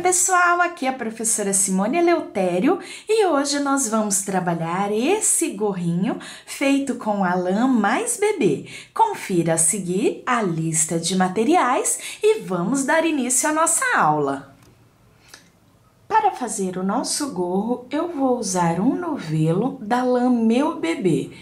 pessoal, aqui é a professora Simone Eleutério e hoje nós vamos trabalhar esse gorrinho feito com a lã mais bebê. Confira a seguir a lista de materiais e vamos dar início à nossa aula. Para fazer o nosso gorro, eu vou usar um novelo da lã Meu Bebê.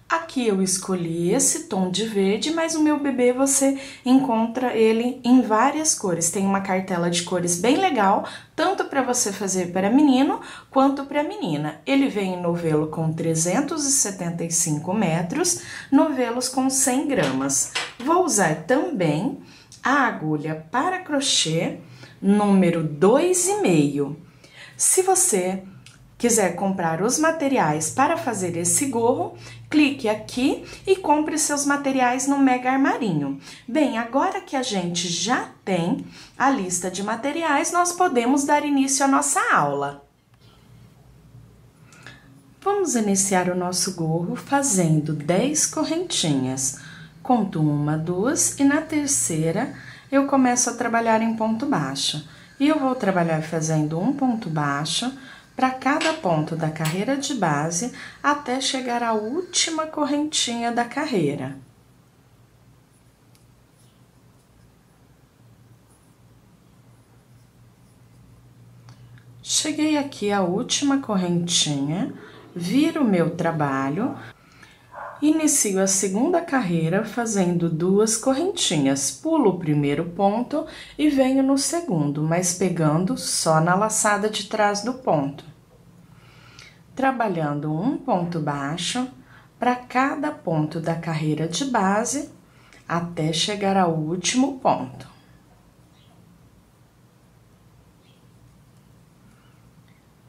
Aqui eu escolhi esse tom de verde, mas o Meu Bebê você encontra ele em várias cores. Tem uma cartela de cores bem legal, tanto para você fazer para menino quanto para menina. Ele vem em novelo com 375 metros, novelos com 100 gramas. Vou usar também a agulha para crochê número 2,5. Se você quiser comprar os materiais para fazer esse gorro, clique aqui e compre seus materiais no Mega Armarinho. Bem, agora que a gente já tem a lista de materiais, nós podemos dar início à nossa aula. Vamos iniciar o nosso gorro fazendo 10 correntinhas. Conto uma, duas e na terceira eu começo a trabalhar em ponto baixo. E eu vou trabalhar fazendo um ponto baixo para cada ponto da carreira de base até chegar à última correntinha da carreira. Cheguei aqui à última correntinha, viro o meu trabalho, inicio a segunda carreira fazendo 2 correntinhas, pulo o primeiro ponto e venho no segundo, mas pegando só na laçada de trás do ponto. Trabalhando um ponto baixo para cada ponto da carreira de base até chegar ao último ponto.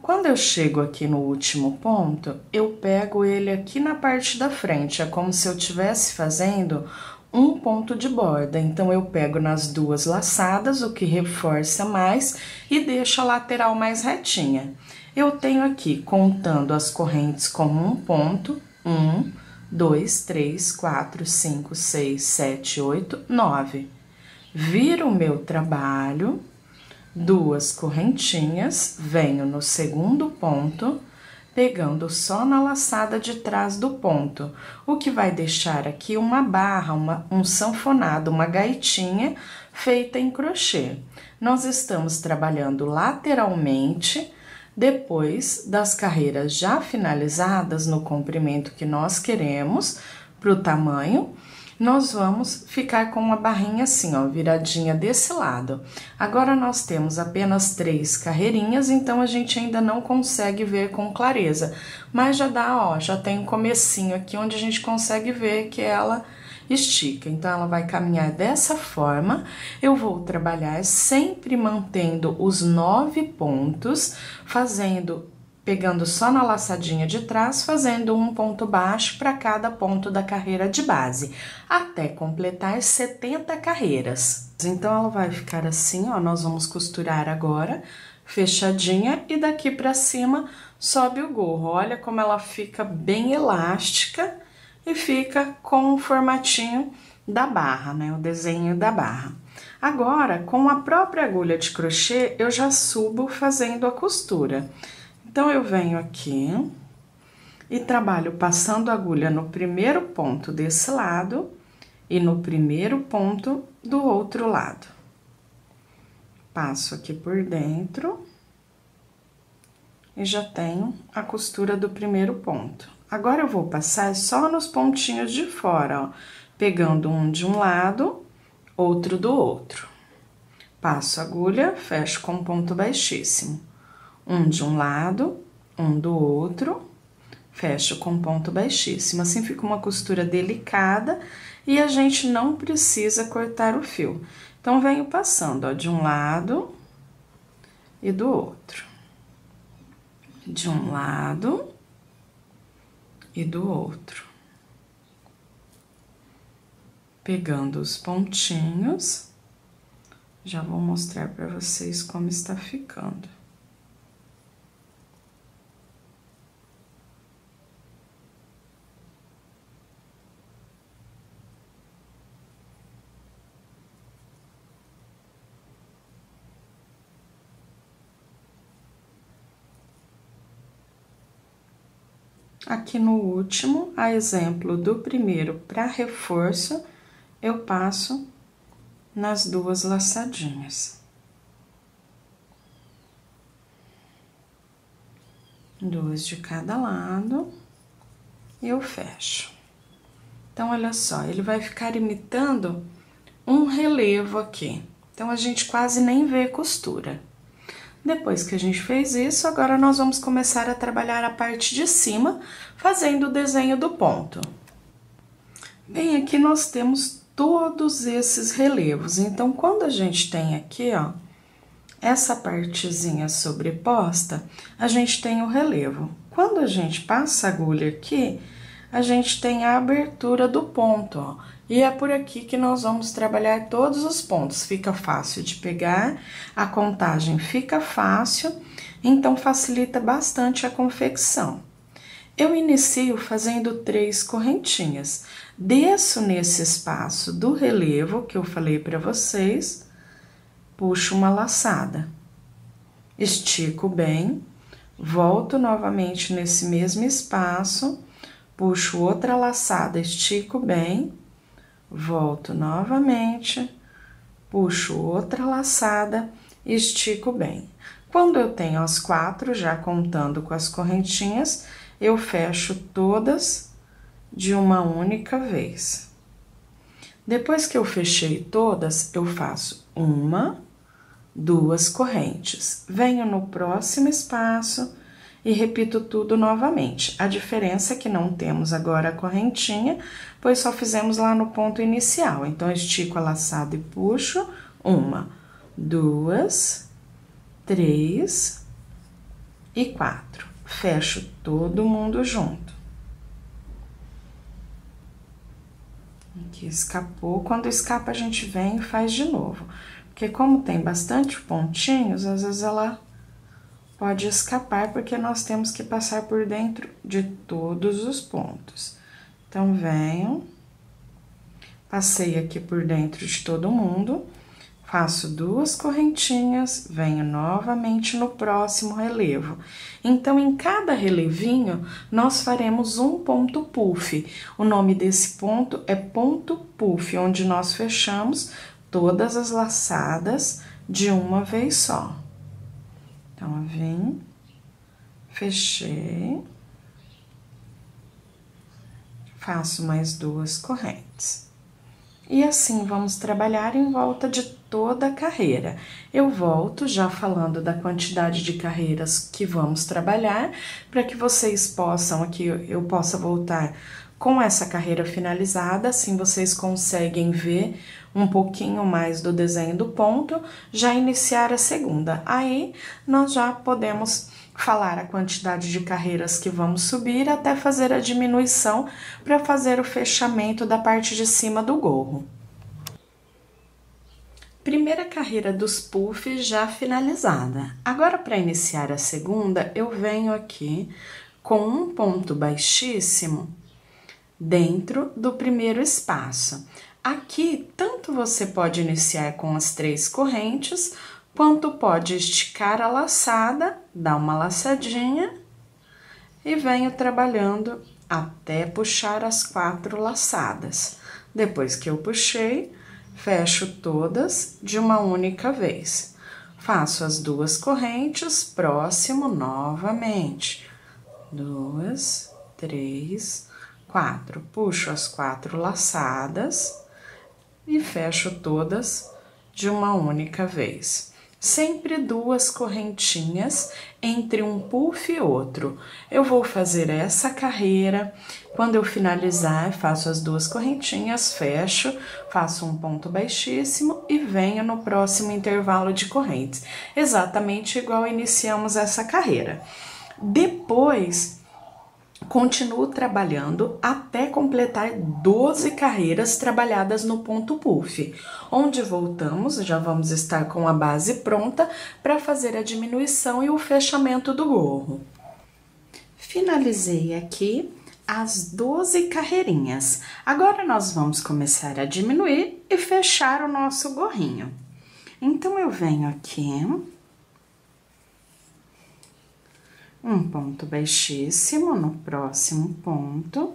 Quando eu chego aqui no último ponto, eu pego ele aqui na parte da frente, é como se eu estivesse fazendo um ponto de borda. Então, eu pego nas 2 laçadas, o que reforça mais, e deixo a lateral mais retinha. Eu tenho aqui, contando as correntes como um ponto, 1, 2, 3, 4, 5, 6, 7, 8, 9. Viro o meu trabalho, 2 correntinhas, venho no segundo ponto, pegando só na laçada de trás do ponto, o que vai deixar aqui uma barra, um sanfonado, uma gaitinha feita em crochê. Nós estamos trabalhando lateralmente, depois das carreiras já finalizadas no comprimento que nós queremos, para o tamanho, nós vamos ficar com uma barrinha assim, ó, viradinha desse lado. Agora, nós temos apenas 3 carreirinhas, então a gente ainda não consegue ver com clareza. Mas já dá, ó, já tem um comecinho aqui onde a gente consegue ver que ela estica. Então, ela vai caminhar dessa forma. Eu vou trabalhar sempre mantendo os 9 pontos, pegando só na laçadinha de trás, fazendo um ponto baixo para cada ponto da carreira de base, até completar 70 carreiras. Então, ela vai ficar assim, ó, nós vamos costurar agora, fechadinha, e daqui para cima sobe o gorro. Olha como ela fica bem elástica e fica com o formatinho da barra, né, o desenho da barra. Agora, com a própria agulha de crochê, eu já subo fazendo a costura. Então, eu venho aqui e trabalho passando a agulha no primeiro ponto desse lado e no primeiro ponto do outro lado. Passo aqui por dentro e já tenho a costura do primeiro ponto. Agora, eu vou passar só nos pontinhos de fora, ó, pegando um de um lado, outro do outro. Passo a agulha, fecho com ponto baixíssimo. Um de um lado, um do outro, fecho com ponto baixíssimo. Assim fica uma costura delicada e a gente não precisa cortar o fio. Então, venho passando, ó, de um lado e do outro. De um lado e do outro. Pegando os pontinhos, já vou mostrar para vocês como está ficando. aqui no último, a exemplo do primeiro, para reforço, eu passo nas duas laçadinhas. Duas de cada lado, e eu fecho. Então, olha só, ele vai ficar imitando um relevo aqui. Então, a gente quase nem vê costura. Depois que a gente fez isso, agora nós vamos começar a trabalhar a parte de cima, fazendo o desenho do ponto. Bem, aqui nós temos todos esses relevos. Então, quando a gente tem aqui, ó, essa partezinha sobreposta, a gente tem o relevo. Quando a gente passa a agulha aqui, a gente tem a abertura do ponto, ó. E é por aqui que nós vamos trabalhar todos os pontos. Fica fácil de pegar, a contagem fica fácil, então facilita bastante a confecção. Eu inicio fazendo 3 correntinhas. Desço nesse espaço do relevo que eu falei para vocês, puxo uma laçada, estico bem, volto novamente nesse mesmo espaço, puxo outra laçada, estico bem, volto novamente, puxo outra laçada, estico bem. Quando eu tenho as 4, já contando com as correntinhas, eu fecho todas de uma única vez. Depois que eu fechei todas, eu faço 1, 2 correntes. Venho no próximo espaço e repito tudo novamente. A diferença é que não temos agora a correntinha, pois só fizemos lá no ponto inicial. Então, estico a laçada e puxo 1, 2, 3 e 4. Fecho todo mundo junto. Aqui escapou. Quando escapa, a gente vem e faz de novo. Porque como tem bastante pontinhos, às vezes ela pode escapar, porque nós temos que passar por dentro de todos os pontos. Então, venho, passei aqui por dentro de todo mundo, faço 2 correntinhas, venho novamente no próximo relevo. Então, em cada relevinho, nós faremos um ponto puff. O nome desse ponto é ponto puff, onde nós fechamos todas as laçadas de uma vez só. Então, eu vim, fechei, faço mais 2 correntes. E assim, vamos trabalhar em volta de toda a carreira. Eu volto já falando da quantidade de carreiras que vamos trabalhar, para que vocês possam, aqui eu possa voltar com essa carreira finalizada, assim vocês conseguem ver um pouquinho mais do desenho do ponto, já iniciar a segunda. Aí, nós já podemos falar a quantidade de carreiras que vamos subir até fazer a diminuição para fazer o fechamento da parte de cima do gorro. Primeira carreira dos puffs já finalizada. Agora, para iniciar a segunda, eu venho aqui com um ponto baixíssimo dentro do primeiro espaço. Aqui, tanto você pode iniciar com as 3 correntes, quanto pode esticar a laçada, dar uma laçadinha e venho trabalhando até puxar as 4 laçadas. Depois que eu puxei, fecho todas de uma única vez. Faço as 2 correntes, próximo novamente. 2, 3, 4. Puxo as 4 laçadas e fecho todas de uma única vez. Sempre 2 correntinhas entre um puff e outro. Eu vou fazer essa carreira, quando eu finalizar, faço as 2 correntinhas, fecho, faço um ponto baixíssimo e venho no próximo intervalo de correntes. Exatamente igual iniciamos essa carreira. Depois, continuo trabalhando até completar 12 carreiras trabalhadas no ponto puff, onde voltamos, já vamos estar com a base pronta para fazer a diminuição e o fechamento do gorro. Finalizei aqui as 12 carreirinhas. Agora, nós vamos começar a diminuir e fechar o nosso gorrinho. Então, eu venho aqui, um ponto baixíssimo no próximo ponto.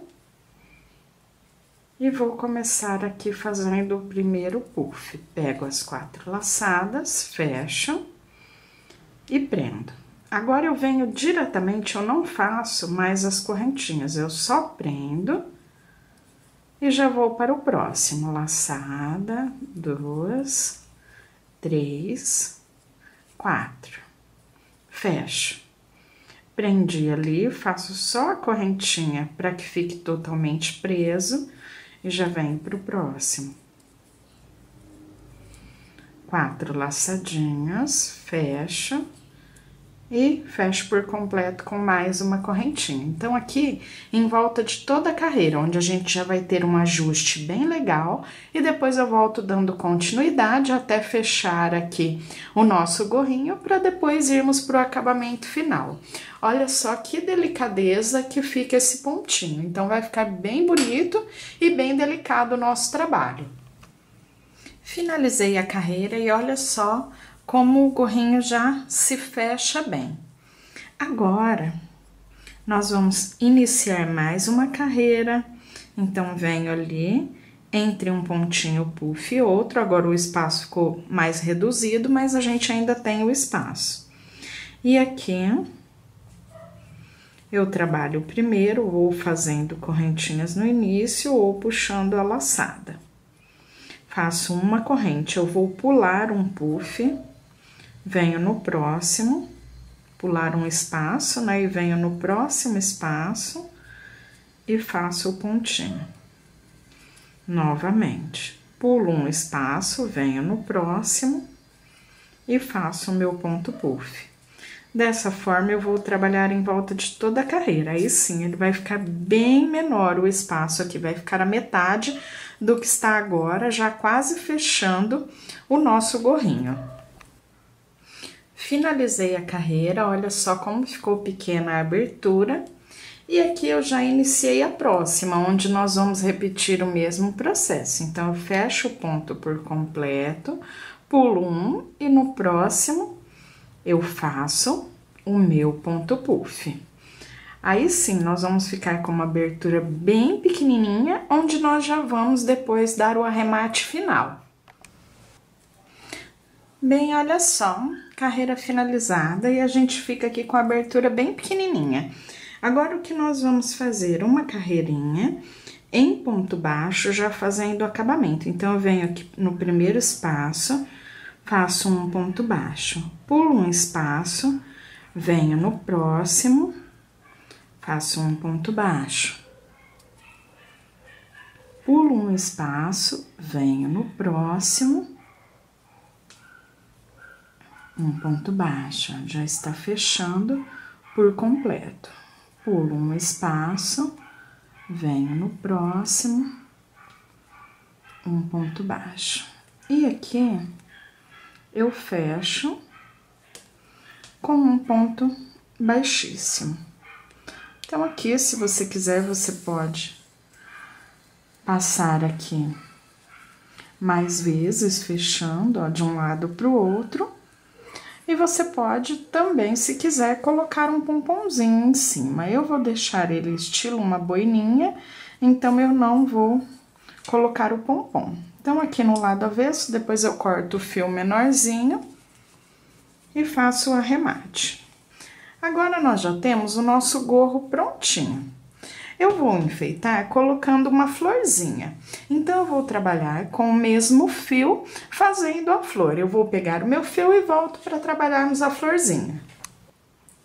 E vou começar aqui fazendo o primeiro puff. Pego as 4 laçadas, fecho e prendo. Agora, eu venho diretamente, eu não faço mais as correntinhas, eu só prendo e já vou para o próximo. Laçada, 2, 3, 4. Fecho. Prendi ali, faço só a correntinha para que fique totalmente preso e já venho pro próximo. 4 laçadinhas, fecho e fecho por completo com mais uma correntinha. Então, aqui, em volta de toda a carreira, onde a gente já vai ter um ajuste bem legal, e depois eu volto dando continuidade até fechar aqui o nosso gorrinho, para depois irmos pro acabamento final. Olha só que delicadeza que fica esse pontinho, então vai ficar bem bonito e bem delicado o nosso trabalho. Finalizei a carreira e olha só como o gorrinho já se fecha bem. Agora, nós vamos iniciar mais uma carreira, então venho ali entre um pontinho puff e outro, agora o espaço ficou mais reduzido, mas a gente ainda tem o espaço. E aqui, eu trabalho primeiro, ou fazendo correntinhas no início, ou puxando a laçada. Faço uma corrente, eu vou pular um puff, venho no próximo, pular um espaço, né? E venho no próximo espaço e faço o pontinho. Novamente, pulo um espaço, venho no próximo e faço o meu ponto puff. Dessa forma, eu vou trabalhar em volta de toda a carreira. Aí sim, ele vai ficar bem menor, o espaço aqui vai ficar a metade do que está agora, já quase fechando o nosso gorrinho. Finalizei a carreira, olha só como ficou pequena a abertura. E aqui eu já iniciei a próxima, onde nós vamos repetir o mesmo processo. Então, eu fecho o ponto por completo, pulo um e no próximo eu faço o meu ponto puff. Aí sim, nós vamos ficar com uma abertura bem pequenininha, onde nós já vamos depois dar o arremate final. Bem, olha só, carreira finalizada e a gente fica aqui com a abertura bem pequenininha. Agora, o que nós vamos fazer? Uma carreirinha em ponto baixo, já fazendo o acabamento. Então, eu venho aqui no primeiro espaço, faço um ponto baixo, pulo um espaço, venho no próximo, faço um ponto baixo, pulo um espaço, venho no próximo, um ponto baixo, já está fechando por completo. Pulo um espaço, venho no próximo, um ponto baixo. E aqui, eu fecho com um ponto baixíssimo. Então, aqui, se você quiser, você pode passar aqui mais vezes, fechando, ó, de um lado pro outro. E você pode também, se quiser, colocar um pomponzinho em cima. Eu vou deixar ele estilo uma boininha, então eu não vou colocar o pompom. Então, aqui no lado avesso, depois eu corto o fio menorzinho e faço o arremate. Agora, nós já temos o nosso gorro prontinho. Eu vou enfeitar colocando uma florzinha. Então, eu vou trabalhar com o mesmo fio, fazendo a flor. Eu vou pegar o meu fio e volto para trabalharmos a florzinha.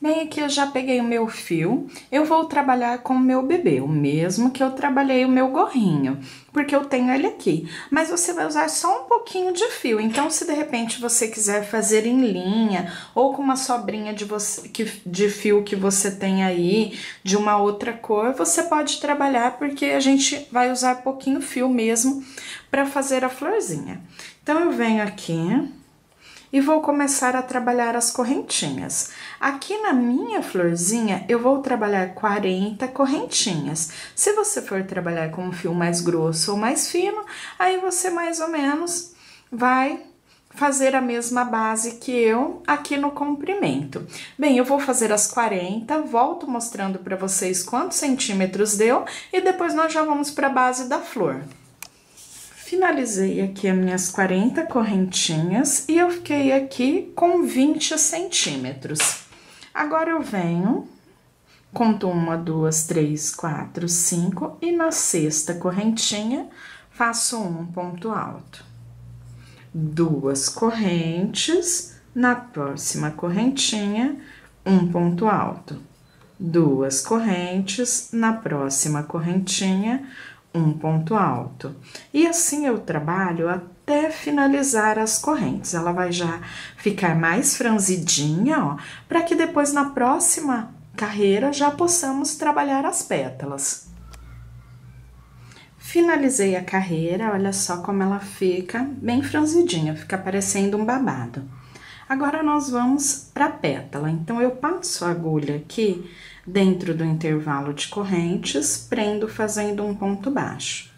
Bem, aqui eu já peguei o meu fio, eu vou trabalhar com o meu bebê, o mesmo que eu trabalhei o meu gorrinho, porque eu tenho ele aqui. Mas você vai usar só um pouquinho de fio, então se de repente você quiser fazer em linha, ou com uma sobrinha de fio que você tem aí, de uma outra cor, você pode trabalhar, porque a gente vai usar pouquinho fio mesmo para fazer a florzinha. Então, eu venho aqui e vou começar a trabalhar as correntinhas. Aqui na minha florzinha, eu vou trabalhar 40 correntinhas. Se você for trabalhar com um fio mais grosso ou mais fino, aí você mais ou menos vai fazer a mesma base que eu aqui no comprimento. Bem, eu vou fazer as 40, volto mostrando para vocês quantos centímetros deu e depois nós já vamos para a base da flor. Finalizei aqui as minhas 40 correntinhas e eu fiquei aqui com 20 centímetros. Agora eu venho, conto 1, 2, 3, 4, 5 e na sexta correntinha faço um ponto alto. 2 correntes, na próxima correntinha, um ponto alto. 2 correntes, na próxima correntinha, um ponto alto. E assim eu trabalho até finalizar as correntes. Ela vai já ficar mais franzidinha, ó, para que depois na próxima carreira já possamos trabalhar as pétalas. Finalizei a carreira, olha só como ela fica bem franzidinha, fica parecendo um babado. Agora, nós vamos para a pétala. Então, eu passo a agulha aqui dentro do intervalo de correntes, prendo fazendo um ponto baixo.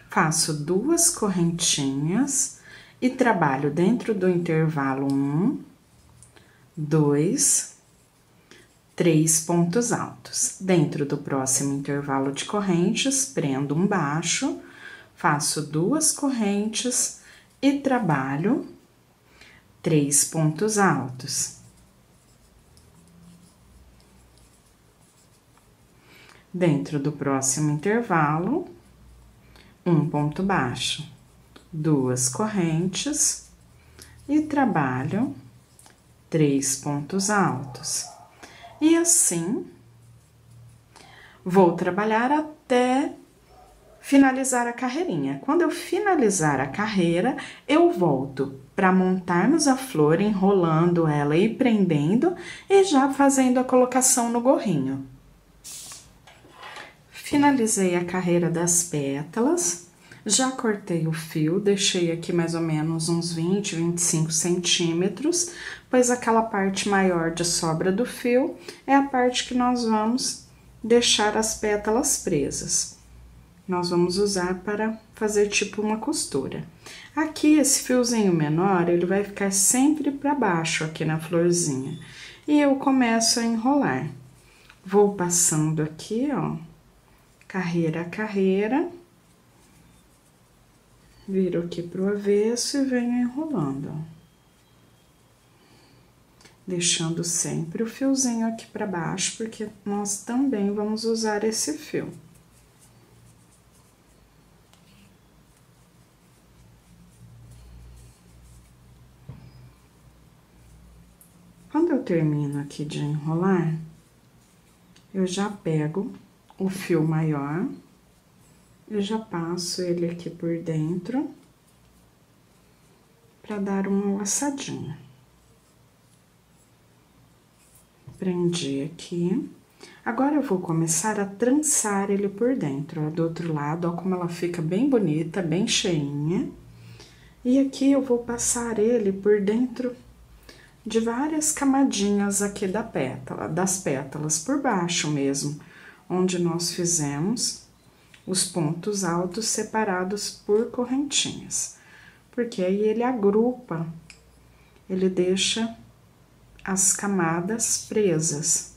Faço 2 correntinhas e trabalho dentro do intervalo 1, 2, 3 pontos altos. Dentro do próximo intervalo de correntes, prendo um baixo, faço 2 correntes e trabalho 3 pontos altos. Dentro do próximo intervalo, um ponto baixo, 2 correntes e trabalho 3 pontos altos. E assim, vou trabalhar até finalizar a carreirinha. Quando eu finalizar a carreira, eu volto para montarmos a flor, enrolando ela e prendendo, e já fazendo a colocação no gorrinho. Finalizei a carreira das pétalas, já cortei o fio, deixei aqui mais ou menos uns 20, 25 centímetros, pois aquela parte maior de sobra do fio é a parte que nós vamos deixar as pétalas presas. Nós vamos usar para fazer tipo uma costura. Aqui, esse fiozinho menor, ele vai ficar sempre para baixo aqui na florzinha. E eu começo a enrolar. Vou passando aqui, ó, carreira a carreira. Viro aqui pro avesso e venho enrolando, ó. Deixando sempre o fiozinho aqui pra baixo, porque nós também vamos usar esse fio. Quando eu termino aqui de enrolar, eu já pego o fio maior. Eu já passo ele aqui por dentro, para dar uma laçadinha. Prendi aqui. Agora, eu vou começar a trançar ele por dentro, ó, do outro lado, ó, como ela fica bem bonita, bem cheinha. E aqui eu vou passar ele por dentro de várias camadinhas aqui das pétalas, por baixo mesmo, onde nós fizemos os pontos altos separados por correntinhas, porque aí ele agrupa, ele deixa as camadas presas.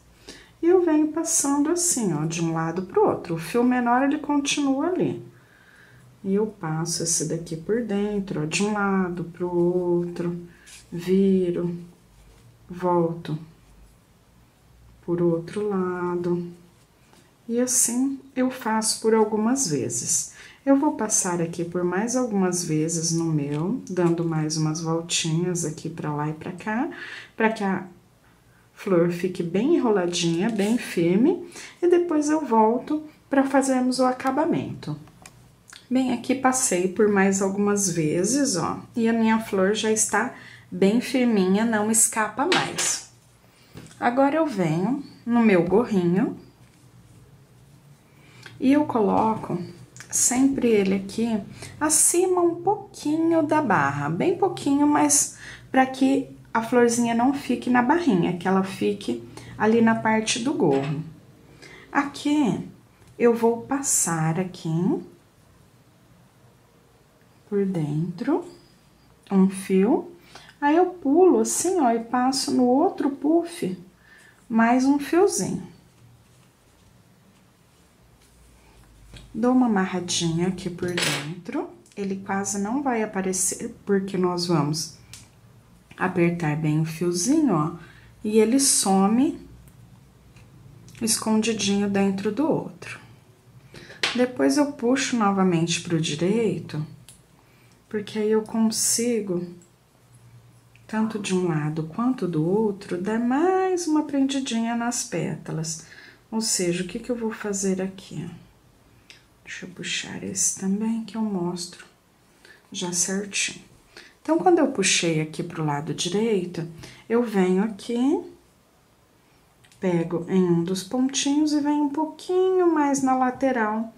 E eu venho passando assim, ó, de um lado pro outro. O fio menor, ele continua ali. E eu passo esse daqui por dentro, ó, de um lado pro outro, viro, volto por outro lado. E assim eu faço por algumas vezes. Eu vou passar aqui por mais algumas vezes no meu, dando mais umas voltinhas aqui pra lá e pra cá, pra que a flor fique bem enroladinha, bem firme, e depois eu volto pra fazermos o acabamento. Bem, aqui passei por mais algumas vezes, ó, e a minha flor já está bem firminha, não escapa mais. Agora eu venho no meu gorrinho e eu coloco sempre ele aqui acima um pouquinho da barra, bem pouquinho, mas para que a florzinha não fique na barrinha, que ela fique ali na parte do gorro. Aqui eu vou passar aqui por dentro um fio, aí eu pulo assim, ó, e passo no outro puff mais um fiozinho. Dou uma amarradinha aqui por dentro, ele quase não vai aparecer, porque nós vamos apertar bem o fiozinho, ó, e ele some escondidinho dentro do outro. Depois eu puxo novamente pro direito, porque aí eu consigo, tanto de um lado quanto do outro, dar mais uma prendidinha nas pétalas. Ou seja, o que que eu vou fazer aqui? Deixa eu puxar esse também, que eu mostro já certinho. Então, quando eu puxei aqui pro lado direito, eu venho aqui, pego em um dos pontinhos e venho um pouquinho mais na lateral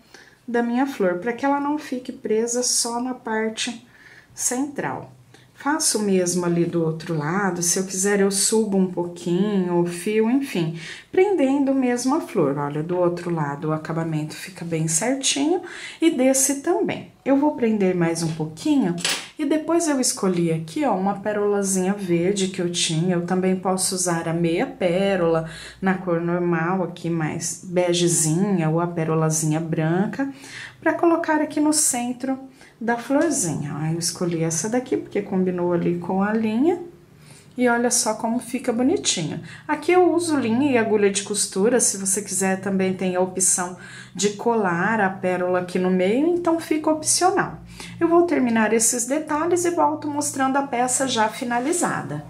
da minha flor, para que ela não fique presa só na parte central. Faço o mesmo ali do outro lado, se eu quiser eu subo um pouquinho o fio, enfim, prendendo mesmo a flor. Olha, do outro lado o acabamento fica bem certinho e desse também. Eu vou prender mais um pouquinho e depois eu escolhi aqui, ó, uma pérolazinha verde que eu tinha. Eu também posso usar a meia pérola na cor normal aqui, mais begezinha, ou a pérolazinha branca, para colocar aqui no centro da florzinha. Ó, eu escolhi essa daqui porque combinou ali com a linha. E olha só como fica bonitinho. Aqui eu uso linha e agulha de costura, se você quiser também tem a opção de colar a pérola aqui no meio, então fica opcional. Eu vou terminar esses detalhes e volto mostrando a peça já finalizada.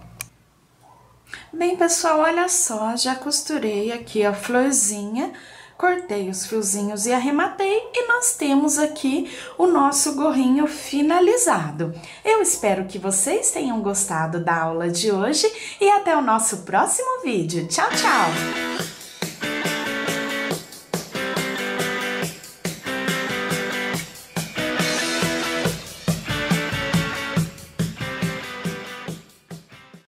Bem, pessoal, olha só, já costurei aqui a florzinha, cortei os fiozinhos e arrematei, e nós temos aqui o nosso gorrinho finalizado. Eu espero que vocês tenham gostado da aula de hoje e até o nosso próximo vídeo. Tchau, tchau!